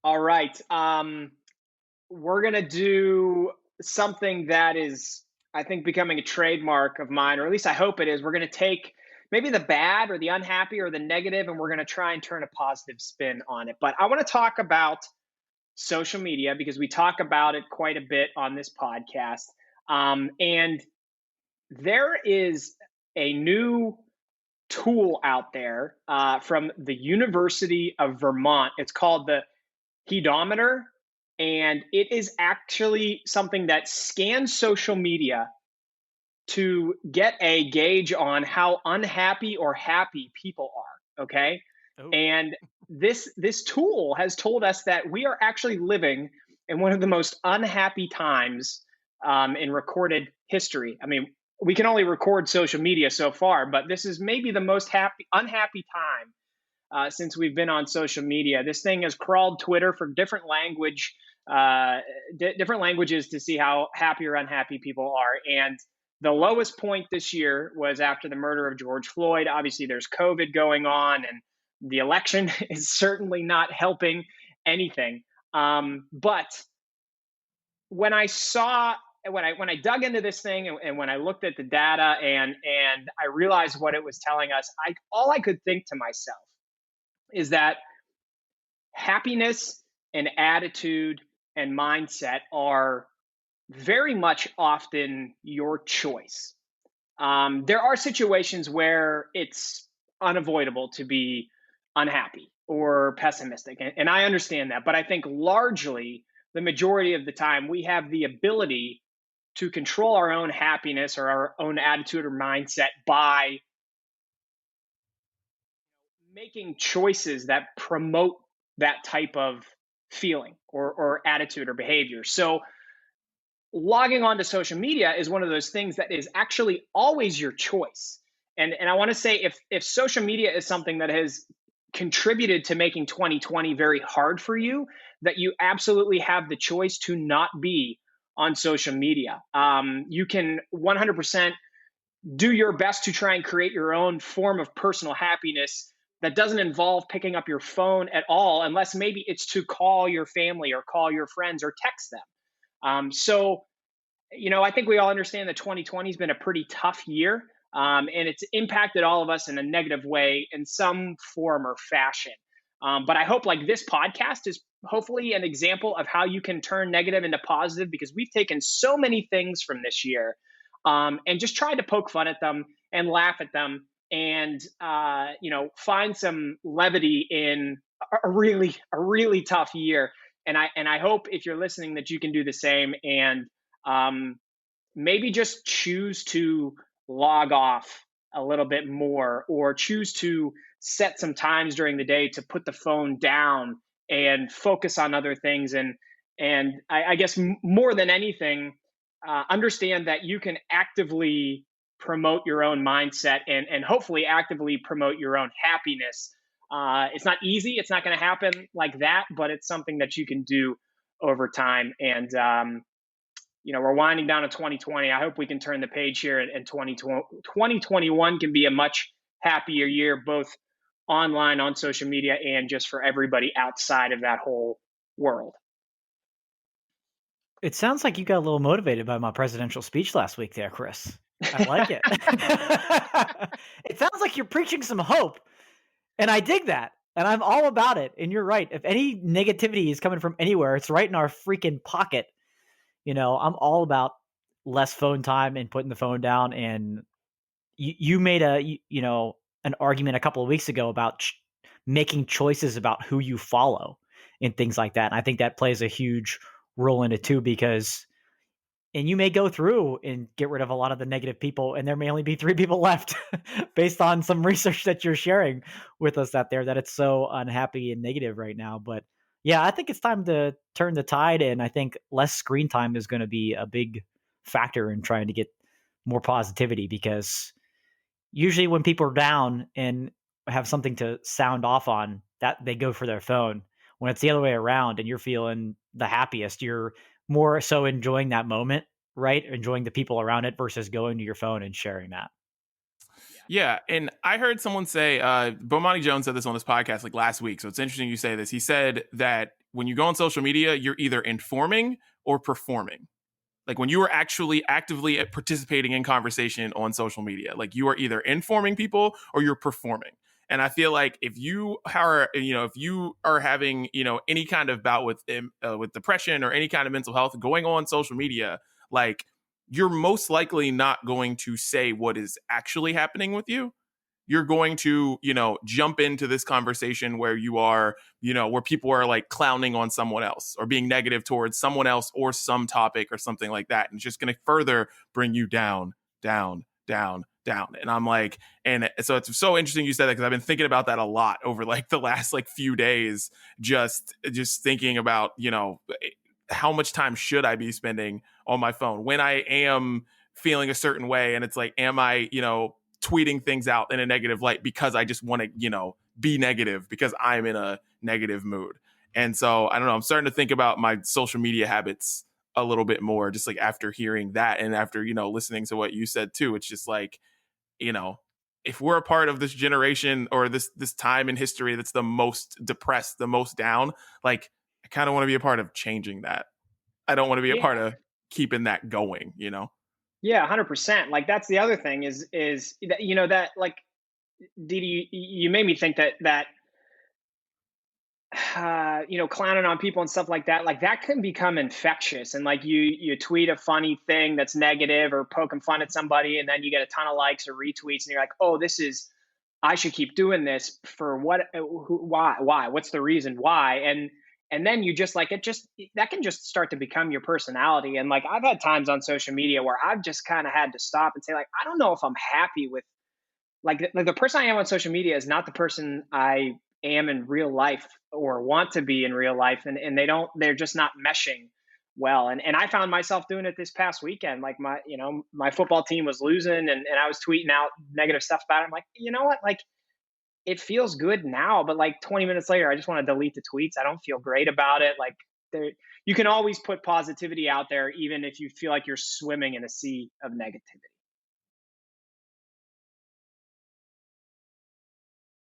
All right. We're going to do something that is, I think, becoming a trademark of mine, or at least I hope it is. We're going to take maybe the bad or the unhappy or the negative, and we're going to try and turn a positive spin on it. But I want to talk about social media because we talk about it quite a bit on this podcast. And there is a new tool out there from the University of Vermont. It's called the Hedometer, and it is actually something that scans social media to get a gauge on how unhappy or happy people are. Okay, Oh, and this tool has told us that we are actually living in one of the most unhappy times in recorded history. I mean, we can only record social media so far, but this is maybe the most unhappy time since we've been on social media. This thing has crawled Twitter for uh, different languages to see how happy or unhappy people are. And the lowest point this year was after the murder of George Floyd. Obviously, there's COVID going on, and the election is certainly not helping anything. But when I saw when I dug into this thing and when I looked at the data and I realized what it was telling us, I all I could think to myself is that happiness and attitude and mindset are very much often your choice. There are situations where it's unavoidable to be unhappy or pessimistic, and I understand that. But I think largely, the majority of the time, we have the ability to control our own happiness or our own attitude or mindset by making choices that promote that type of feeling or attitude or behavior. So logging onto social media is one of those things that is actually always your choice. And I want to say if social media is something that has contributed to making 2020 very hard for you, that you absolutely have the choice to not be on social media. You can 100% do your best to try and create your own form of personal happiness that doesn't involve picking up your phone at all, unless maybe it's to call your family or call your friends or text them. I think we all understand that 2020 has been a pretty tough year, and it's impacted all of us in a negative way in some form or fashion. But I hope like this podcast is hopefully an example of how you can turn negative into positive because we've taken so many things from this year and just tried to poke fun at them and laugh at them and find some levity in a really tough year. And I hope if you're listening that you can do the same and um, maybe just choose to log off a little bit more or choose to set some times during the day to put the phone down and focus on other things. And I guess more than anything, understand that you can actively promote your own mindset and hopefully actively promote your own happiness. It's not easy, it's not going to happen like that, but it's something that you can do over time. And we're winding down to 2020. I hope we can turn the page here and 2021 can be a much happier year, both online, on social media, and just for everybody outside of that whole world. it sounds like you got a little motivated by my presidential speech last week there, Chris. I like it. It sounds like you're preaching some hope, and I dig that. And I'm all about it. And you're right. If any negativity is coming from anywhere, it's right in our freaking pocket. I'm all about less phone time and putting the phone down. And you made an argument a couple of weeks ago about making choices about who you follow and things like that. And I think that plays a huge role in it too, because and you may go through and get rid of a lot of the negative people, and there may only be 3 people left based on some research that you're sharing with us out there that it's so unhappy and negative right now. But yeah, I think it's time to turn the tide, and I think less screen time is going to be a big factor in trying to get more positivity, because usually when people are down and have something to sound off on, that they go for their phone. When it's the other way around and you're feeling the happiest, you're more so enjoying that moment, right? Enjoying the people around it versus going to your phone and sharing that. Yeah, and I heard someone say, Bomani Jones said this on this podcast like last week, so it's interesting you say this. He said that when you go on social media, you're either informing or performing. Like when you are actually actively participating in conversation on social media, like you are either informing people or you're performing. And I feel like if you are, if you are having, any kind of bout with depression or any kind of mental health going on social media, like you're most likely not going to say what is actually happening with you. You're going to, jump into this conversation where you are, where people are like clowning on someone else or being negative towards someone else or some topic or something like that. And it's just going to further bring you down, down, down, down. And I'm like, and so it's so interesting you said that because I've been thinking about that a lot over like the last like few days, just thinking about, how much time should I be spending on my phone when I am feeling a certain way. And it's like, am I, tweeting things out in a negative light because I just want to, be negative because I'm in a negative mood. And so I don't know, I'm starting to think about my social media habits a little bit more, just like after hearing that and after, listening to what you said too. It's just like, you know, if we're a part of this generation or this time in history that's the most depressed, the most down, like I kind of want to be a part of changing that. I don't want to be a Yeah. part of keeping that going. Yeah, 100%. Like that's the other thing is that, that like Didi, you made me think that clowning on people and stuff like that can become infectious. And like you tweet a funny thing that's negative or poking fun at somebody, and then you get a ton of likes or retweets, and you're like, oh, this is I should keep doing this for what? Why? What's the reason why? And then you just like it. Just that can just start to become your personality. And like I've had times on social media where I've just kind of had to stop and say like, I don't know if I'm happy with like the person I am on social media is not the person I am in real life or want to be in real life, and they're just not meshing well. And I found myself doing it this past weekend. Like my football team was losing, and I was tweeting out negative stuff about it. I'm like, you know what, like it feels good now, but like 20 minutes later I just want to delete the tweets. I don't feel great about it. Like there you can always put positivity out there even if you feel like you're swimming in a sea of negativity.